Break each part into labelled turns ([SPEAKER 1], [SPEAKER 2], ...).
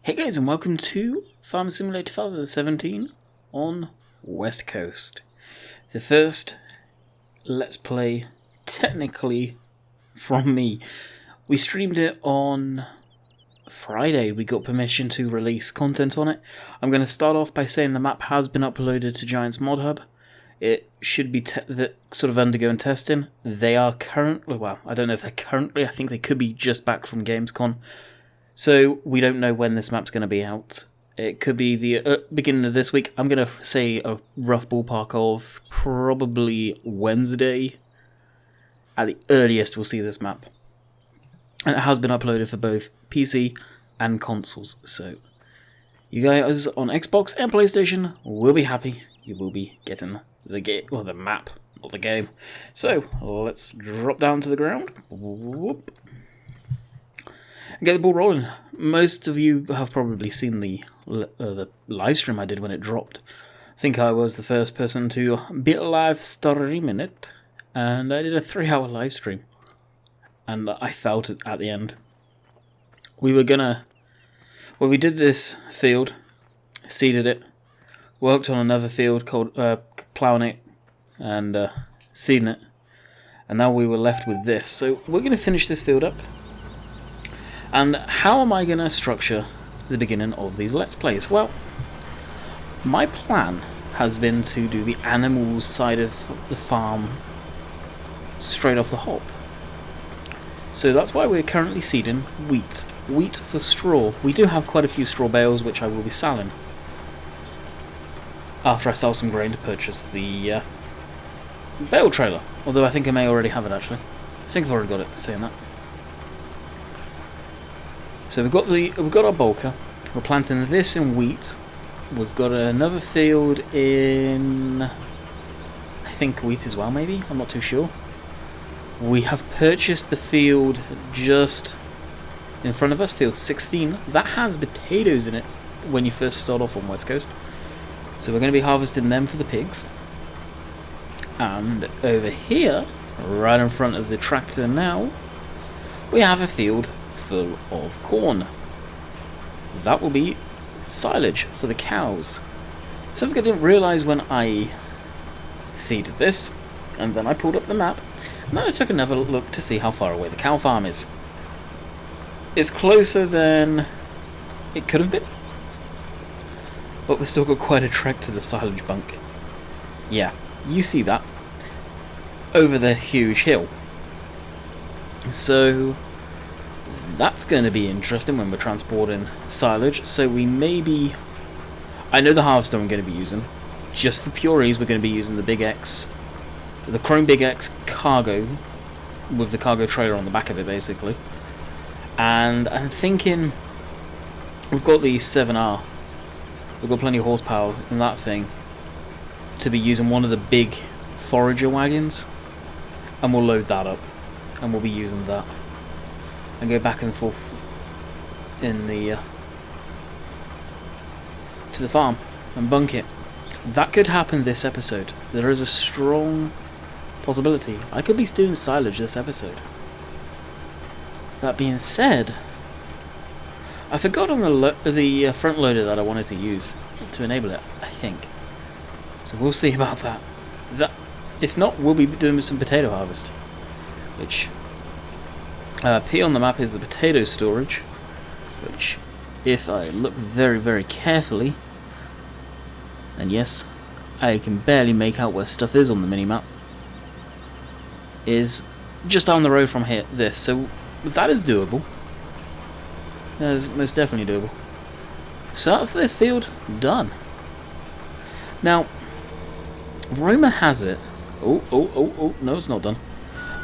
[SPEAKER 1] Hey guys, and welcome to Farm Simulator 2017 on West Coast. The first Let's Play, technically, from me. We streamed it on Friday. We got permission to release content on it. I'm going to start off by saying the map has been uploaded to Giants Mod Hub. It should be sort of undergoing testing. They are currently, well, I don't know if they're currently, I think they could be just back from Gamescom. So we don't know when this map's going to be out. It could be the beginning of this week. I'm going to say a rough ballpark of probably Wednesday. At the earliest we'll see this map. And it has been uploaded for both PC and consoles. So you guys on Xbox and PlayStation will be happy. You will be getting the game, or the map, not the game. So let's drop down to the ground. Whoop. And get the ball rolling. Most of you have probably seen the live stream I did when it dropped. I think I was the first person to be live streaming it, and I did a 3-hour live stream, and I felt it at the end. We did this field, seeded it, worked on another field called ploughing it and seeding it, and now we were left with this. So we're going to finish this field up. And how am I going to structure the beginning of these Let's Plays? Well, my plan has been to do the animals side of the farm straight off the hop. So that's why we're currently seeding wheat. Wheat for straw. We do have quite a few straw bales which I will be selling after I sell some grain to purchase the bale trailer. Although I think I may already have it actually. I think I've already got it, saying that. So we've got our bulker. We're planting this in wheat. We've got another field in, I think, wheat as well, maybe? I'm not too sure. We have purchased the field just in front of us, field 16. That has potatoes in it when you first start off on West Coast. So we're going to be harvesting them for the pigs. And over here, right in front of the tractor now, we have a field full of corn. That will be silage for the cows. Something I didn't realise when I seeded this, and then I pulled up the map, and then I took another look to see how far away the cow farm is. It's closer than it could have been, but we've still got quite a trek to the silage bunk. Yeah, you see that over the huge hill. So that's going to be interesting when we're transporting silage. So we maybe, I know the harvester I'm going to be using. Just for pure ease, we're going to be using the Big X, the Chrome Big X cargo, with the cargo trailer on the back of it, basically. And I'm thinking, we've got the 7R. We've got plenty of horsepower in that thing to be using one of the big forager wagons, and we'll load that up, and we'll be using that. And go back and forth in the to the farm and bunk it. That could happen this episode. There is a strong possibility I could be doing silage this episode. That being said, I forgot on the front loader that I wanted to use to enable it, I think. So we'll see about that. If not, we'll be doing some potato harvest, which P on the map is the potato storage, which, if I look very, very carefully, and yes, I can barely make out where stuff is on the mini-map, is just down the road from here, so that is doable. That is most definitely doable. So that's this field done. Now, rumour has it, no, it's not done.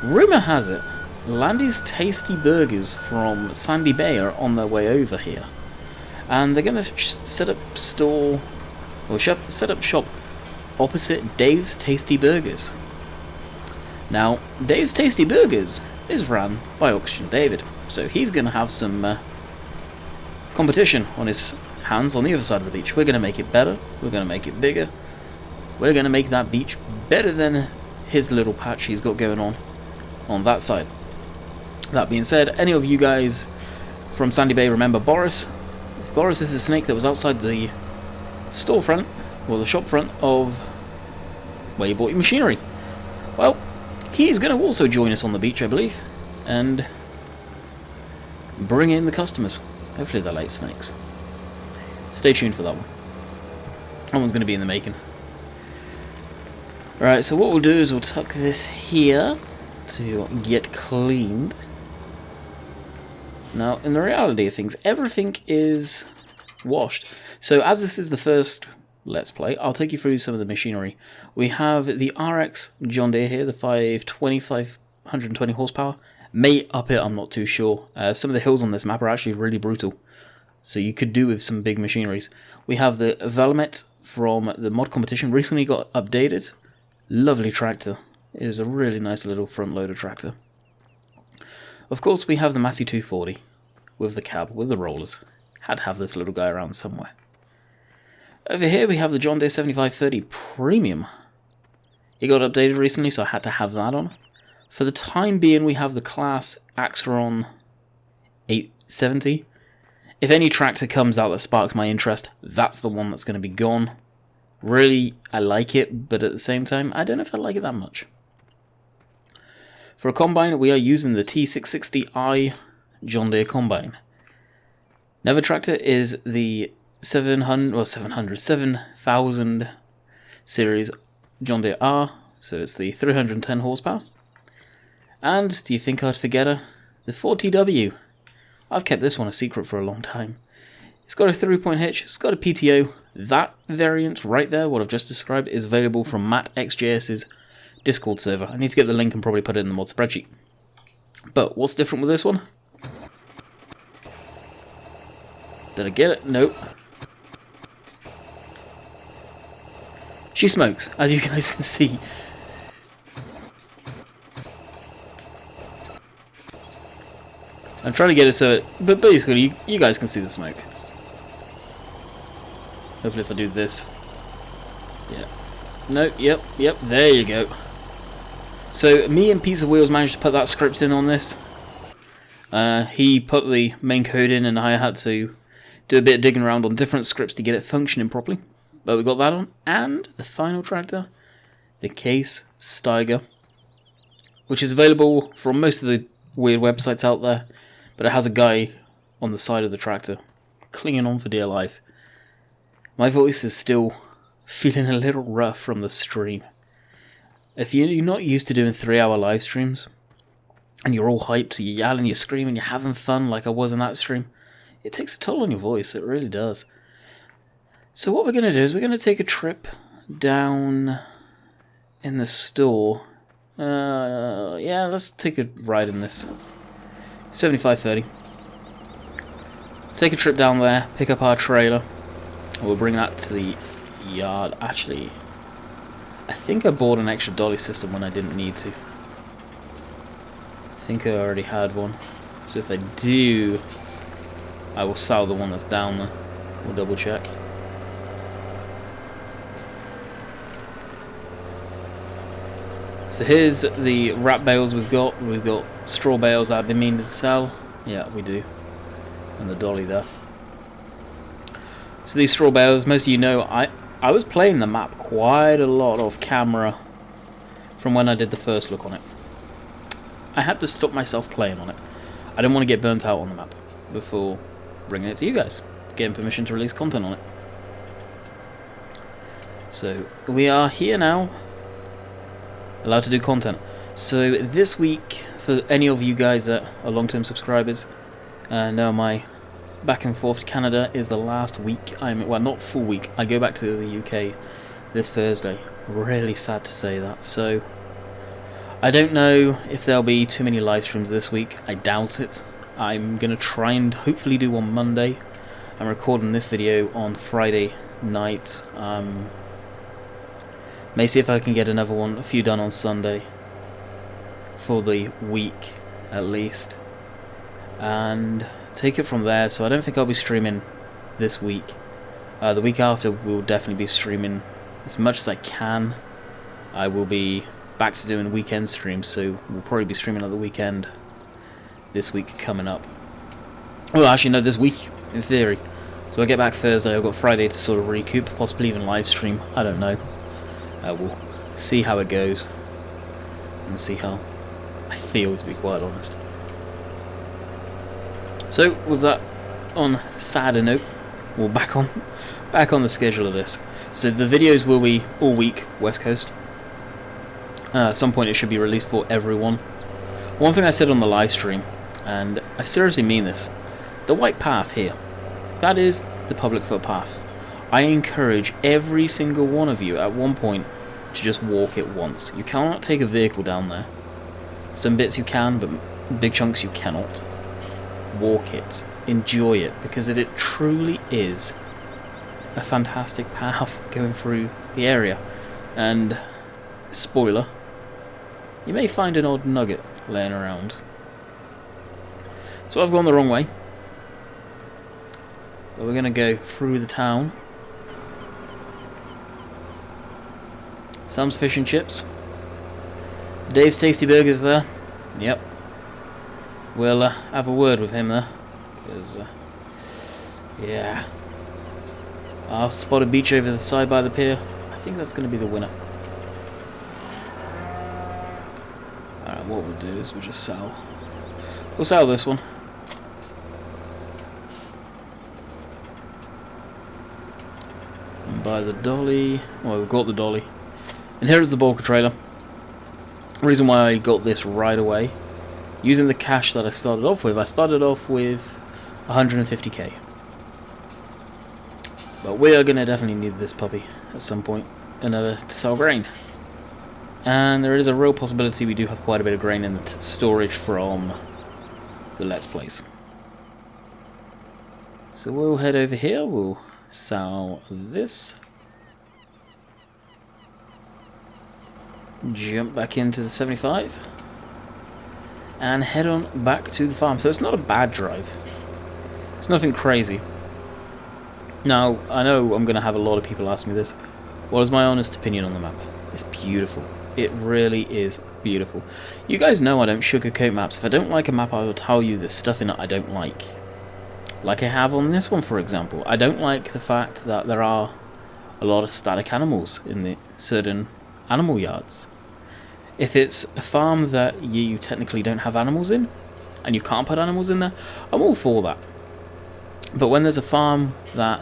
[SPEAKER 1] Rumour has it, Landy's Tasty Burgers from Sandy Bay are on their way over here, and they're going to set up shop opposite Dave's Tasty Burgers. Now, Dave's Tasty Burgers is run by Auction David, so he's going to have some competition on his hands on the other side of the beach. We're going to make it better, we're going to make it bigger, we're going to make that beach better than his little patch he's got going on that side. That being said, any of you guys from Sandy Bay remember Boris? Boris is a snake that was outside the storefront, or the shop front of where you bought your machinery. Well, he's going to also join us on the beach, I believe, and bring in the customers. Hopefully they're late snakes. Stay tuned for that one. That one's going to be in the making. Right, so what we'll do is we'll tuck this here to get cleaned. Now, in the reality of things, everything is washed. So as this is the first Let's Play, I'll take you through some of the machinery. We have the RX John Deere here, the 520 horsepower. May up it, I'm not too sure. Some of the hills on this map are actually really brutal, so you could do with some big machineries. We have the Velmet from the mod competition, recently got updated. Lovely tractor. It is a really nice little front loader tractor. Of course, we have the Massey 240 with the cab, with the rollers. Had to have this little guy around somewhere. Over here we have the John Deere 7530 Premium. It got updated recently, so I had to have that on. For the time being, we have the Class Axeron 870. If any tractor comes out that sparks my interest, that's the one that's going to be gone. Really, I like it, but at the same time, I don't know if I like it that much. For a combine, we are using the T660i John Deere combine. Another tractor is the 7000 series John Deere R, so it's the 310 horsepower. And, do you think I'd forget her? The 40W. I've kept this one a secret for a long time. It's got a 3-point hitch, it's got a PTO. That variant right there, what I've just described, is available from MattXJS's Discord server. I need to get the link and probably put it in the mod spreadsheet. But what's different with this one? Did I get it? Nope. She smokes, as you guys can see. I'm trying to get it so it... But basically, you guys can see the smoke. Hopefully if I do this. Yeah. No, yep, there you go. So, me and Pizza Wheels managed to put that script in on this. He put the main code in and I had to do a bit of digging around on different scripts to get it functioning properly. But we got that on. And the final tractor, the Case Steiger, which is available from most of the weird websites out there. But it has a guy on the side of the tractor, clinging on for dear life. My voice is still feeling a little rough from the stream. If you're not used to doing 3-hour live streams, and you're all hyped, so you're yelling, you're screaming, you're having fun like I was in that stream, it takes a toll on your voice, it really does. So what we're going to do is we're going to take a trip down in the store. Yeah, let's take a ride in this 7530. Take a trip down there, pick up our trailer. We'll bring that to the yard. Actually, I think I bought an extra dolly system when I didn't need to. I think I already had one. So if I do, I will sell the one that's down there. We'll double check. So here's the wrap bales we've got. We've got straw bales that I've been meaning to sell. Yeah, we do. And the dolly there. So these straw bales, most of you know, I was playing the map quite a lot off camera from when I did the first look on it. I had to stop myself playing on it. I didn't want to get burnt out on the map before bringing it to you guys, getting permission to release content on it. So we are here now, allowed to do content. So this week, for any of you guys that are long-term subscribers, know my back and forth to Canada is the last week. Well, not full week. I go back to the UK this Thursday. Really sad to say that. So I don't know if there'll be too many live streams this week. I doubt it. I'm gonna try and hopefully do on Monday. I'm recording this video on Friday night. May see if I can get another one, a few done on Sunday for the week at least, and take it from there. So I don't think I'll be streaming this week. The week after we'll definitely be streaming as much as I can. I will be back to doing weekend streams, so we'll probably be streaming at the weekend this week coming up. Well, actually no, this week in theory. So I get back Thursday, I've got Friday to sort of recoup, possibly even live stream, I don't know. We'll see how it goes, and see how I feel, to be quite honest. So, with that on sadder note, we're back on the schedule of this. So the videos will be all week, West Coast. At some point it should be released for everyone. One thing I said on the live stream, and I seriously mean this, the white path here, that is the public footpath. I encourage every single one of you at one point to just walk it once. You cannot take a vehicle down there. Some bits you can, but big chunks you cannot. Walk it. Enjoy it, because it truly is a fantastic path going through the area. And, spoiler, you may find an odd nugget laying around. So I've gone the wrong way. But we're going to go through the town. Sam's Fish and Chips. Dave's Tasty Burgers there. Yep. We'll have a word with him there. Because, yeah. I'll spot a beach over the side by the pier. I think that's going to be the winner. Alright, what we'll do is we'll just sell. We'll sell this one. And buy the dolly. Well, we've got the dolly. And here is the bulker trailer. The reason why I got this right away, using the cash that I started off with 150k. But we are going to definitely need this puppy at some point in order to sell grain. And there is a real possibility we do have quite a bit of grain in the storage from the Let's Plays. So we'll head over here, we'll sell this. Jump back into the 75. And head on back to the farm. So it's not a bad drive. It's nothing crazy. Now, I know I'm going to have a lot of people ask me this. What is my honest opinion on the map? It's beautiful. It really is beautiful. You guys know I don't sugarcoat maps. If I don't like a map, I will tell you there's stuff in it I don't like. Like I have on this one, for example. I don't like the fact that there are a lot of static animals in the certain animal yards. If it's a farm that you technically don't have animals in, and you can't put animals in there, I'm all for that. But when there's a farm that,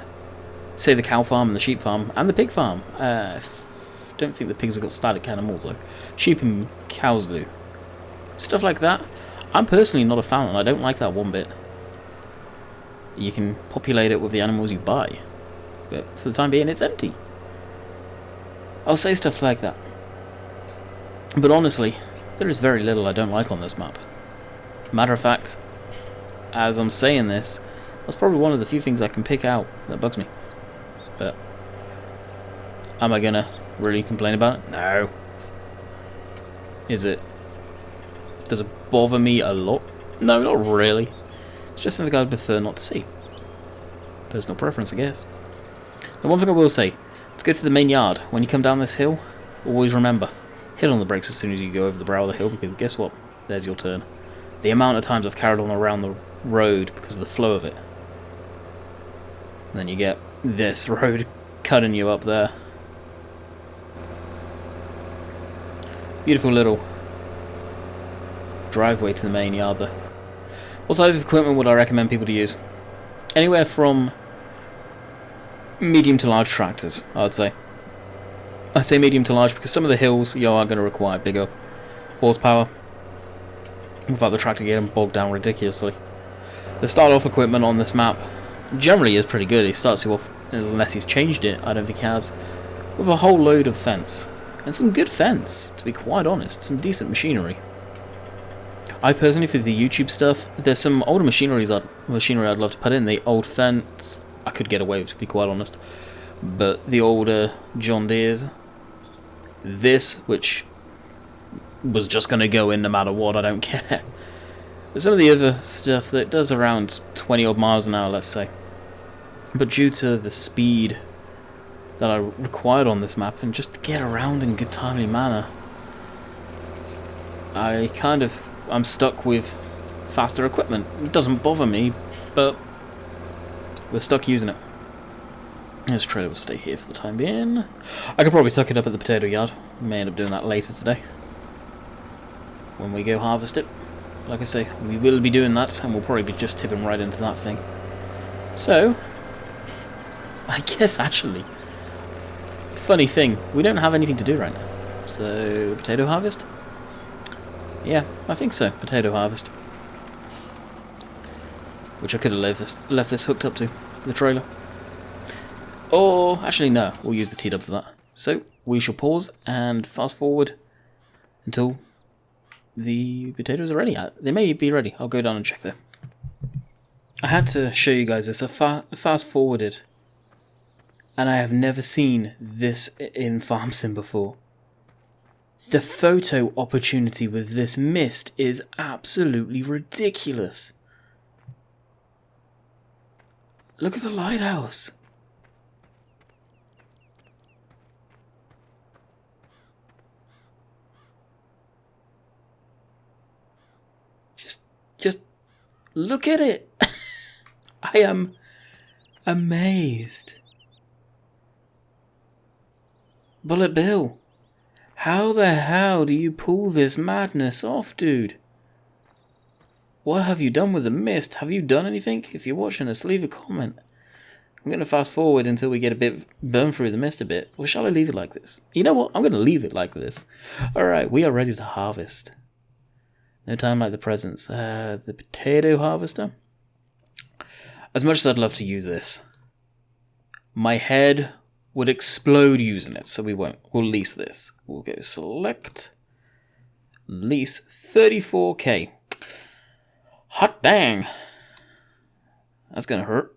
[SPEAKER 1] say the cow farm and the sheep farm and the pig farm, don't think the pigs have got static animals though. Sheep and cows do. Stuff like that, I'm personally not a fan, and I don't like that one bit. You can populate it with the animals you buy, but for the time being it's empty. I'll say stuff like that. But honestly, there is very little I don't like on this map. Matter of fact, as I'm saying this, that's probably one of the few things I can pick out that bugs me. But am I gonna really complain about it? No. Is it? Does it bother me a lot? No, not really. It's just something I'd prefer not to see. Personal preference, I guess. The one thing I will say, to go to the main yard, when you come down this hill, always remember, hit on the brakes as soon as you go over the brow of the hill, because guess what? There's your turn. The amount of times I've carried on around the road because of the flow of it. And then you get this road cutting you up there. Beautiful little driveway to the main yard there. What size of equipment would I recommend people to use? Anywhere from medium to large tractors, I'd say. I say medium to large because some of the hills you are going to require bigger horsepower without the tractor getting bogged down ridiculously. The start off equipment on this map generally is pretty good. He starts you off, unless he's changed it, I don't think he has, with a whole load of fence. And some good fence, to be quite honest, some decent machinery. I personally, for the YouTube stuff, there's some older machinery I'd love to put in. The old fence, I could get away with, to be quite honest. But the older John Deere's, this, which was just going to go in no matter what, I don't care. But some of the other stuff that does around 20 odd miles an hour, let's say. But due to the speed that I required on this map, and just to get around in good timely manner, I'm stuck with faster equipment. It doesn't bother me, but We're stuck using it. This trailer will stay here for the time being. I could probably tuck it up at the potato yard. We may end up doing that later today, when we go harvest it. Like I say, we will be doing that, and we'll probably be just tipping right into that thing. So, I guess actually, funny thing, we don't have anything to do right now. So, potato harvest? Yeah, I think so, potato harvest. Which I could have left this hooked up to, the trailer. Or, actually no, we'll use the T-dub for that. So, we shall pause and fast forward until the potatoes are ready. They may be ready. I'll go down and check there. I had to show you guys this. I fast forwarded, and I have never seen this in Farm Sim before. The photo opportunity with this mist is absolutely ridiculous. Look at the lighthouse. Just look at it. I am amazed. Bullet Bill, how the hell do you pull this madness off, dude? What have you done with the mist? Have you done anything? If you're watching this, leave a comment. I'm going to fast forward until we get a bit burn through the mist a bit. Or shall I leave it like this? You know what? I'm going to leave it like this. Alright, we are ready to harvest. No time like the presents. The potato harvester. As much as I'd love to use this, my head would explode using it, so we won't. We'll lease this. We'll go select, lease 34k. Hot dang! That's gonna hurt.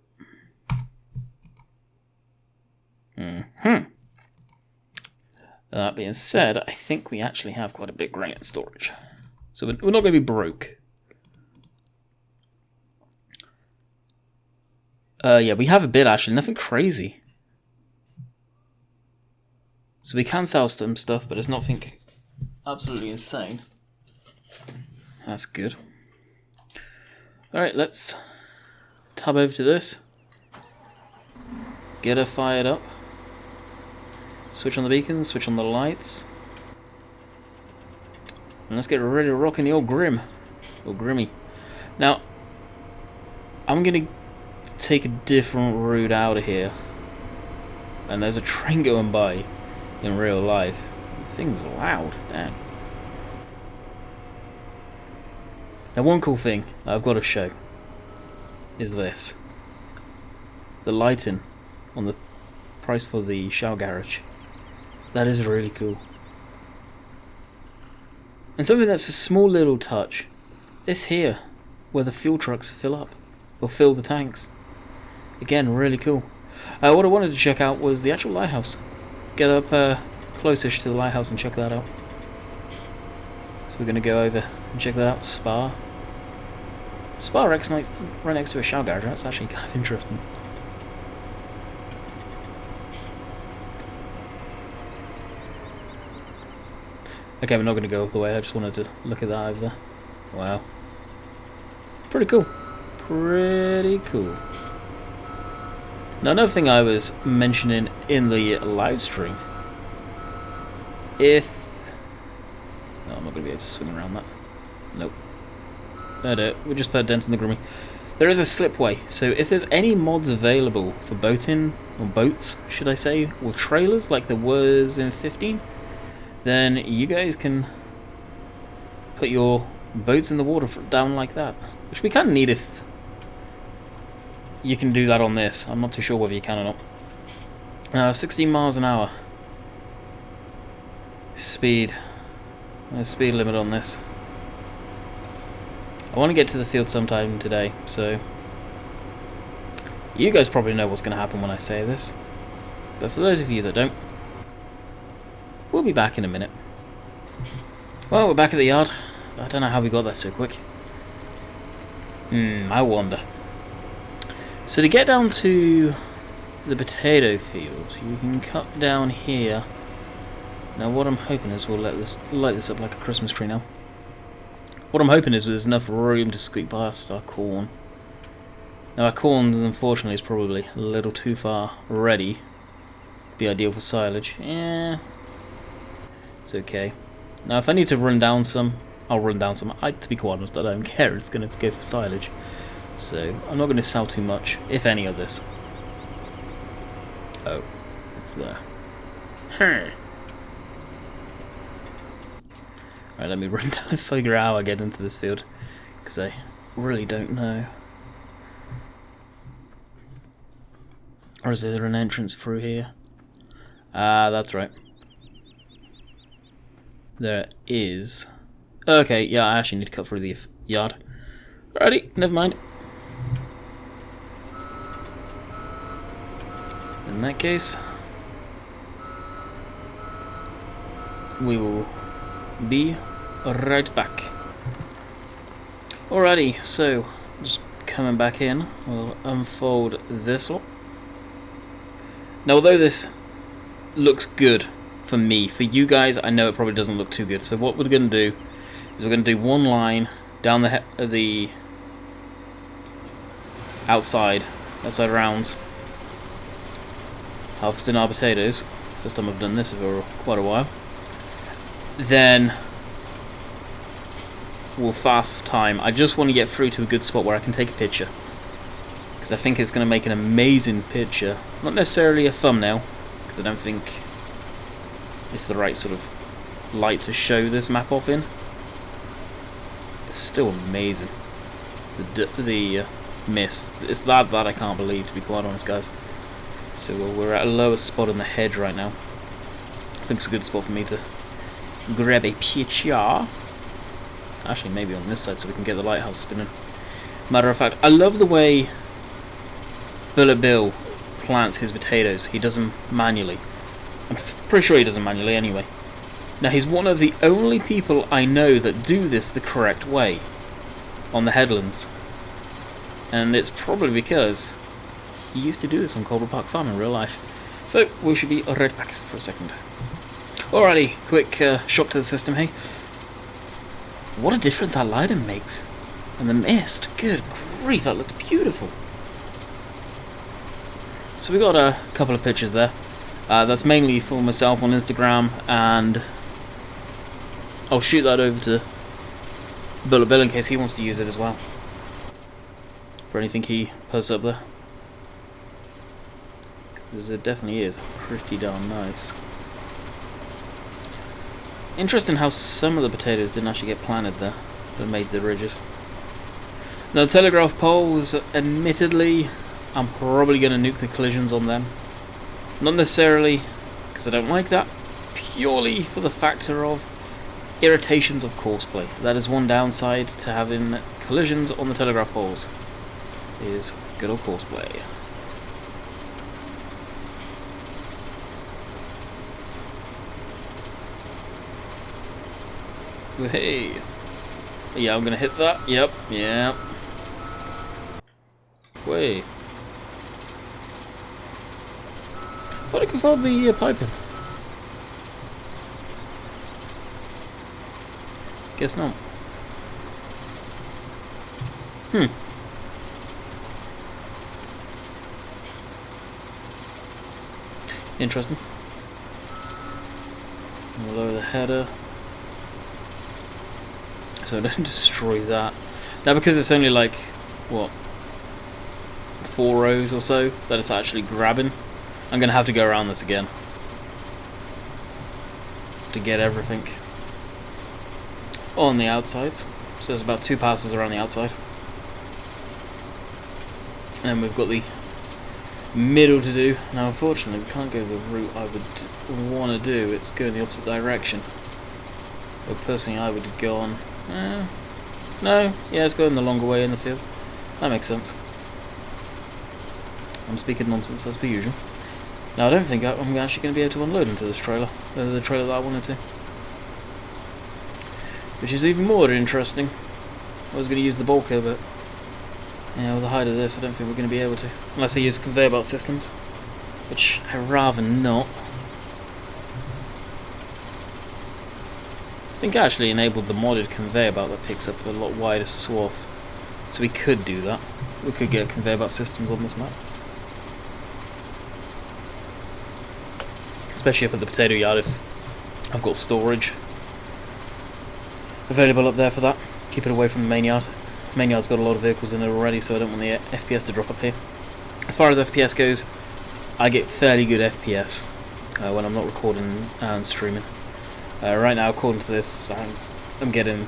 [SPEAKER 1] That being said, I think we actually have quite a big grain in storage. So we're not going to be broke. Yeah, we have a bit actually, nothing crazy. So we can sell some stuff, but it's nothing absolutely insane. That's good. Alright, let's tab over to this. Get her fired up. Switch on the beacon, switch on the lights. And let's get ready to rock in the old Grim. Or Grimmy. Now, I'm going to take a different route out of here. And there's a train going by in real life. The thing's loud, damn. Now one cool thing I've got to show is this. The lighting on the price for the Shell Garage. That is really cool. And something that's a small little touch. This here, where the fuel trucks fill up. Or fill the tanks. Again, really cool. What I wanted to check out was the actual lighthouse. Get up close-ish to the lighthouse and check that out. So we're going to go over and check that out. Spa. Spa right next to a Shell Garage. That's actually kind of interesting. Okay, we're not going to go all the way. I just wanted to look at that over there. Wow. Pretty cool. Pretty cool. Now, another thing I was mentioning in the live stream. If... No, I'm not going to be able to swing around that. Nope. No, we'll just put a dent in the Grimmy. There is a slipway, so if there's any mods available for boating, or boats, should I say, with trailers like there was in 15, then you guys can put your boats in the water down like that. Which we kind of need if you can do that on this. I'm not too sure whether you can or not. 16 miles an hour. Speed. There's speed limit on this. I want to get to the field sometime today, so you guys probably know what's going to happen when I say this. But for those of you that don't, we'll be back in a minute. Well, we're back at the yard. I don't know how we got there so quick. I wonder. So to get down to the potato field, you can cut down here. Now what I'm hoping is we'll light this up like a Christmas tree now. What I'm hoping is there's enough room to squeak past our corn. Now our corn, unfortunately, is probably a little too far ready to be ideal for silage. Yeah, it's okay. Now if I need to run down some, I'll run down some. To be quite honest, I don't care. It's going to go for silage. So I'm not going to sell too much, if any, of this. Oh, it's there. Right, let me run down and figure out how I get into this field, because I really don't know. Or is there an entrance through here? Ah, that's right. There is. Okay, yeah, I actually need to cut through the yard. Alrighty, never mind. In that case, we will be right back. Alrighty, so just coming back in, we'll unfold this one. Now, although this looks good for me, for you guys, I know it probably doesn't look too good. So what we're going to do is we're going to do one line down the outside rounds, harvesting our potatoes. First time I've done this for quite a while. Then we'll fast time. I just want to get through to a good spot where I can take a picture, because I think it's going to make an amazing picture. Not necessarily a thumbnail, because I don't think it's the right sort of light to show this map off in. It's still amazing. The mist. It's that I can't believe, to be quite honest, guys. So we're at a lower spot in the hedge right now. I think it's a good spot for me to grab a picture. Actually, maybe on this side so we can get the lighthouse spinning. Matter of fact, I love the way Bullet Bill plants his potatoes. He does them manually. I'm pretty sure he does them manually anyway. Now, he's one of the only people I know that do this the correct way on the headlands. And it's probably because he used to do this on Cobble Park Farm in real life. So, we should be right back for a second. Alrighty, quick shock to the system, hey. What a difference that lighting makes. And the mist, good grief, that looks beautiful. So we got a couple of pictures there. That's mainly for myself on Instagram, and I'll shoot that over to Bullet Bill in case he wants to use it as well. For anything he posts up there. Because it definitely is pretty darn nice. Interesting how some of the potatoes didn't actually get planted there, that made the ridges. Now, the telegraph poles, admittedly, I'm probably going to nuke the collisions on them. Not necessarily because I don't like that, purely for the factor of irritations of courseplay. That is one downside to having collisions on the telegraph poles, is good old courseplay. Hey, yeah, I'm gonna hit that. Yep, yeah. Wait, I thought I could fold the pipe in. Guess not. Interesting. We'll lower the header so I don't destroy that. Now, because it's only like, what, 4 rows or so that it's actually grabbing, I'm going to have to go around this again to get everything on the outsides. So there's about 2 passes around the outside. And we've got the middle to do. Now, unfortunately, we can't go the route I would want to do. It's going the opposite direction. But personally, I would go on... no, yeah, it's going the longer way in the field. That makes sense. I'm speaking nonsense as per usual. Now, I don't think I'm actually going to be able to unload into this trailer. The trailer that I wanted to. Which is even more interesting. I was going to use the bulker, but... yeah, with the height of this, I don't think we're going to be able to. Unless I use conveyor belt systems. Which I'd rather not. I think I actually enabled the modded conveyor belt that picks up a lot wider swath. So we could do that. we could get conveyor belt systems on this map. Especially up at the potato yard if I've got storage available up there for that. Keep it away from the main yard. Main yard's got a lot of vehicles in it already, so I don't want the FPS to drop up here. As far as FPS goes, I get fairly good FPS when I'm not recording and streaming. Right now, according to this, I'm getting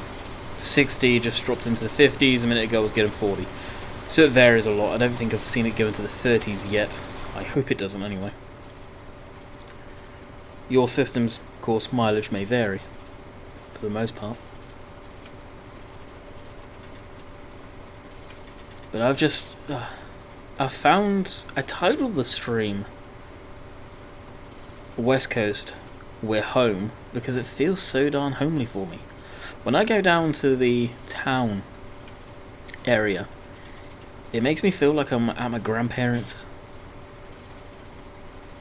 [SPEAKER 1] 60, just dropped into the 50s. A minute ago I was getting 40. So it varies a lot. I don't think I've seen it go into the 30s yet. I hope it doesn't anyway. Your system's, of course, mileage may vary, for the most part. But I've just... I titled the stream West Coast, We're Home, because it feels so darn homely for me. When I go down to the town area, it makes me feel like I'm at my grandparents',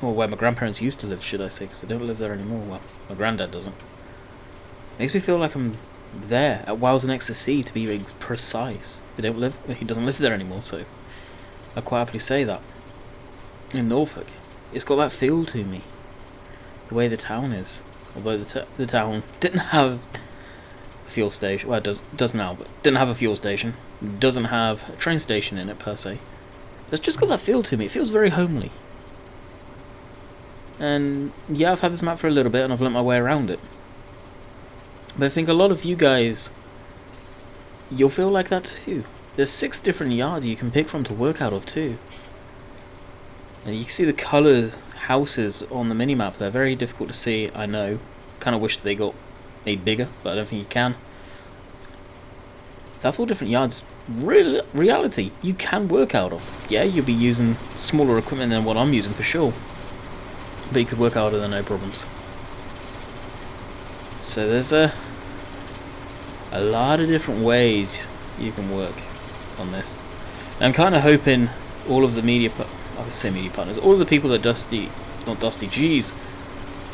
[SPEAKER 1] or where my grandparents used to live, should I say, because they don't live there anymore. Well, my granddad doesn't. Makes me feel like I'm there, at Wales Next to Sea, to be precise. He doesn't live there anymore, so I quite happily say that. In Norfolk, it's got that feel to me, the way the town is. Although the town didn't have a fuel station, well, it does now, but didn't have a fuel station, doesn't have a train station in it per se. It's just got that feel to me. It feels very homely. And yeah, I've had this map for a little bit and I've learnt my way around it. But I think a lot of you guys, you'll feel like that too. There's 6 different yards you can pick from to work out of too. And you can see the coloured houses on the minimap. They're very difficult to see, I know. Kind of wish they got made bigger, but I don't think you can. That's all different yards. Reality, you can work out of. Yeah, you'll be using smaller equipment than what I'm using for sure. But you could work out of there no problems. So there's a lot of different ways you can work on this. And I'm kind of hoping all of the I would say media partners, all of the people that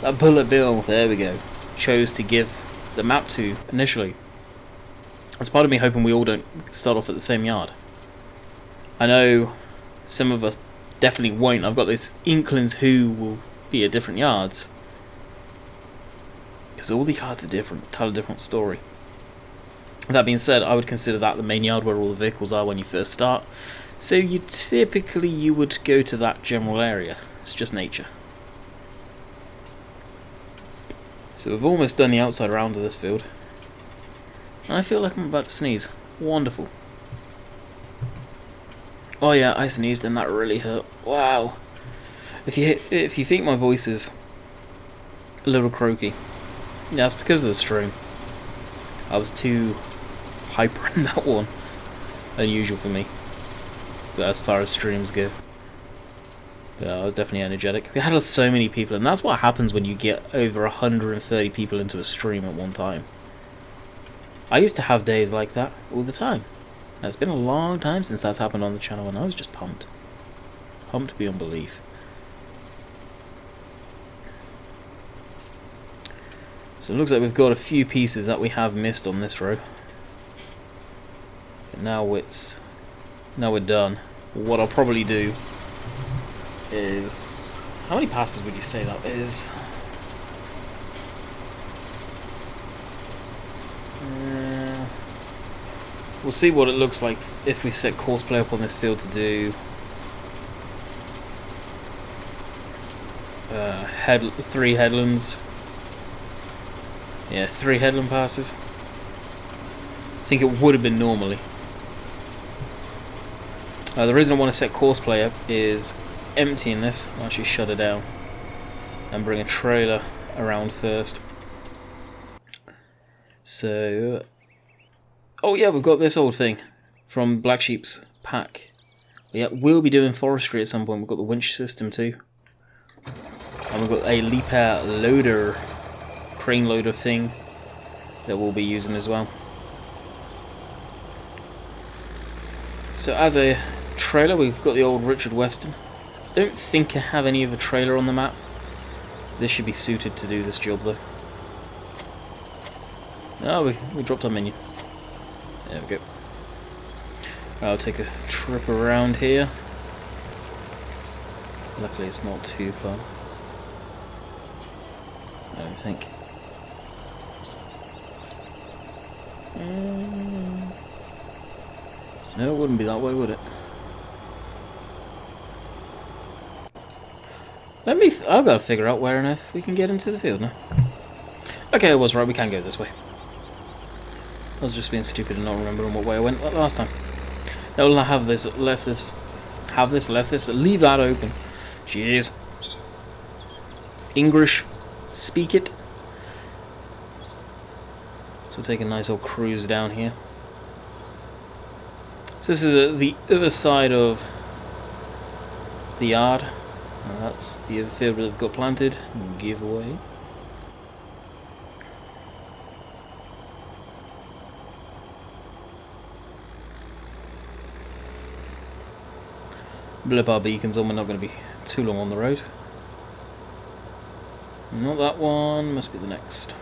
[SPEAKER 1] that Bullet Bill, there we go, chose to give the map to initially. That's part of me hoping we all don't start off at the same yard. I know some of us definitely won't. I've got these inklings who will be at different yards. Because all the yards are different, tell a different story. That being said, I would consider that the main yard where all the vehicles are when you first start. So you would go to that general area. It's just nature. So we've almost done the outside round of this field. I feel like I'm about to sneeze. Wonderful. Oh yeah, I sneezed and that really hurt. Wow. If you think my voice is a little croaky, yeah, it's because of the stream. I was too hyper in that one. Unusual for me, but as far as streams go. But I was definitely energetic. We had so many people, and that's what happens when you get over 130 people into a stream at one time. I used to have days like that all the time. And it's been a long time since that's happened on the channel, and I was just pumped. Pumped beyond belief. So it looks like we've got a few pieces that we have missed on this row. But now we're done. What I'll probably do is... How many passes would you say that is? We'll see what it looks like if we set Courseplay up on this field to do 3 headlands. Yeah, 3 headland passes. I think it would have been normally. The reason I want to set Courseplay up is emptying this. I'll actually shut it down and bring a trailer around first. So, oh yeah, we've got this old thing from Black Sheep's pack. Yeah, we'll be doing forestry at some point. We've got the winch system too, and we've got a Liebherr loader, crane loader thing that we'll be using as well. So as a trailer, we've got the old Richard Weston. I don't think I have any of a trailer on the map. This should be suited to do this job though. Oh, we dropped our menu. There we go. I'll take a trip around here. Luckily it's not too far. I don't think. No, it wouldn't be that way, would it? I've got to figure out where on earth we can get into the field now. Okay, I was right, we can go this way. I was just being stupid and not remembering what way I went last time. Now we'll have this, left this, leave that open. Jeez. English, speak it. So we'll take a nice old cruise down here. So this is the other side of the yard. That's the other field that they've got planted. Giveaway. Blip our beacons on, we're not going to be too long on the road. Not that one, must be the next.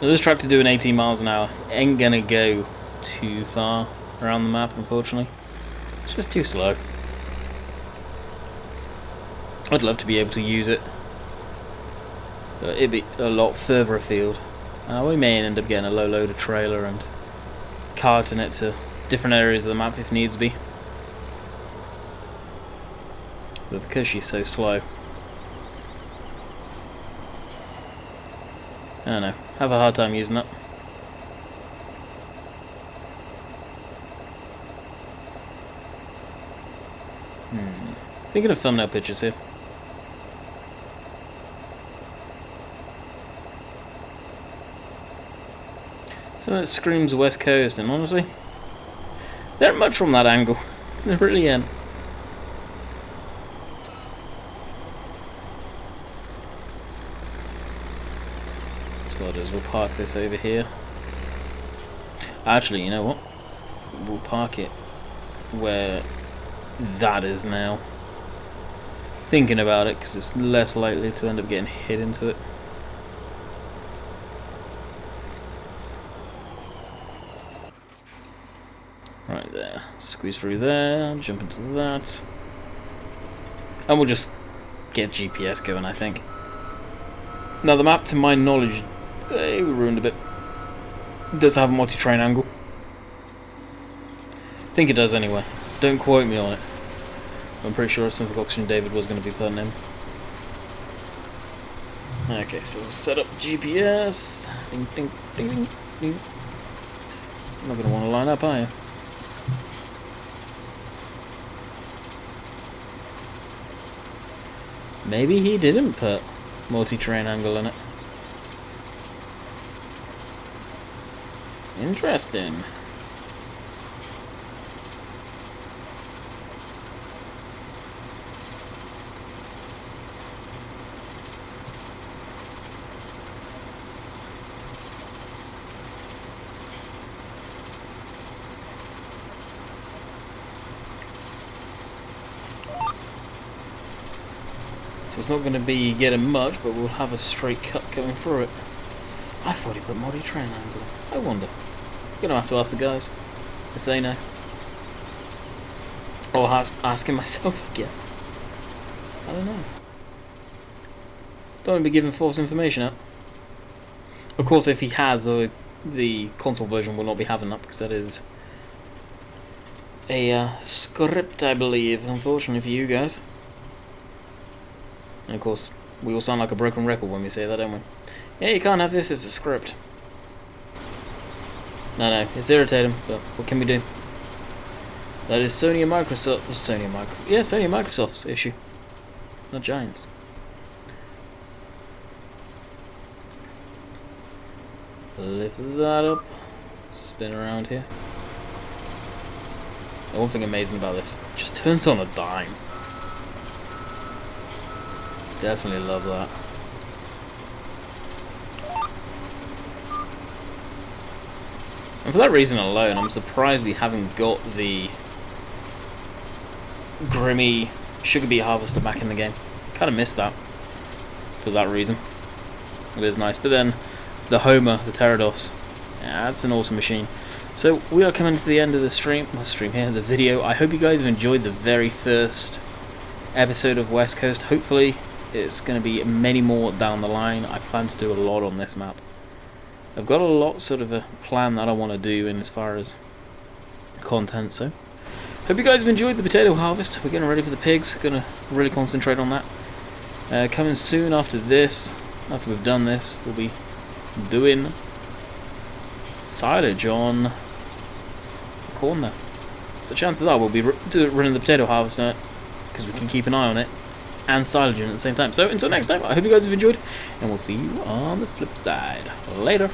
[SPEAKER 1] Now this tractor doing 18 miles an hour ain't going to go too far around the map, unfortunately. It's just too slow. I'd love to be able to use it, but it'd be a lot further afield. We may end up getting a low loader trailer and carting it to different areas of the map if needs be. But because she's so slow, I don't know, have a hard time using that. Thinking of thumbnail pictures here. So it screams West Coast, and honestly, there ain't much from that angle. There really ain't. So what I'll do is we'll park this over here. Actually, you know what? We'll park it where that is now. Thinking about it, because it's less likely to end up getting hit into it. Right there. Squeeze through there, jump into that. And we'll just get GPS going, I think. Now the map, to my knowledge, we ruined a bit. It does have a multi-train angle. I think it does anyway. Don't quote me on it. I'm pretty sure it's something Oxygen David was going to be putting in. Okay, so we'll set up GPS. Ding, ding, ding, ding, ding. I'm not going to want to line up, are you? Maybe he didn't put multi-train angle in it. Interesting. So it's not going to be getting much, but we'll have a straight cut going through it. I thought he put multi-train angle. I wonder. I'm going to have to ask the guys if they know. Or asking myself, I guess. I don't know. Don't want to be giving false information out. Of course, if he has, the console version will not be having that, because that is a script, I believe, unfortunately for you guys. And of course, we all sound like a broken record when we say that, don't we? Yeah, you can't have this, it's a script. I know, it's irritating, but what can we do? That is Sony and Microsoft's issue, not Giants. Lift that up, spin around here. The one thing amazing about this, it just turns on a dime. Definitely love that. And for that reason alone, I'm surprised we haven't got the Grimmy Sugar Beet Harvester back in the game. Kind of missed that for that reason. It is nice. But then the Homer, the Pterodos, yeah, that's an awesome machine. So we are coming to the end of the the video. I hope you guys have enjoyed the very first episode of West Coast. Hopefully it's going to be many more down the line. I plan to do a lot on this map. I've got a lot sort of a plan that I want to do in as far as content, so hope you guys have enjoyed the potato harvest. We're getting ready for the pigs. Gonna really concentrate on that. Coming soon after this, after we've done this, we'll be doing silage on the corn there. So chances are we'll be running the potato harvest on it, because we can keep an eye on it and silaging at the same time. So until next time, I hope you guys have enjoyed, and we'll see you on the flip side. Later.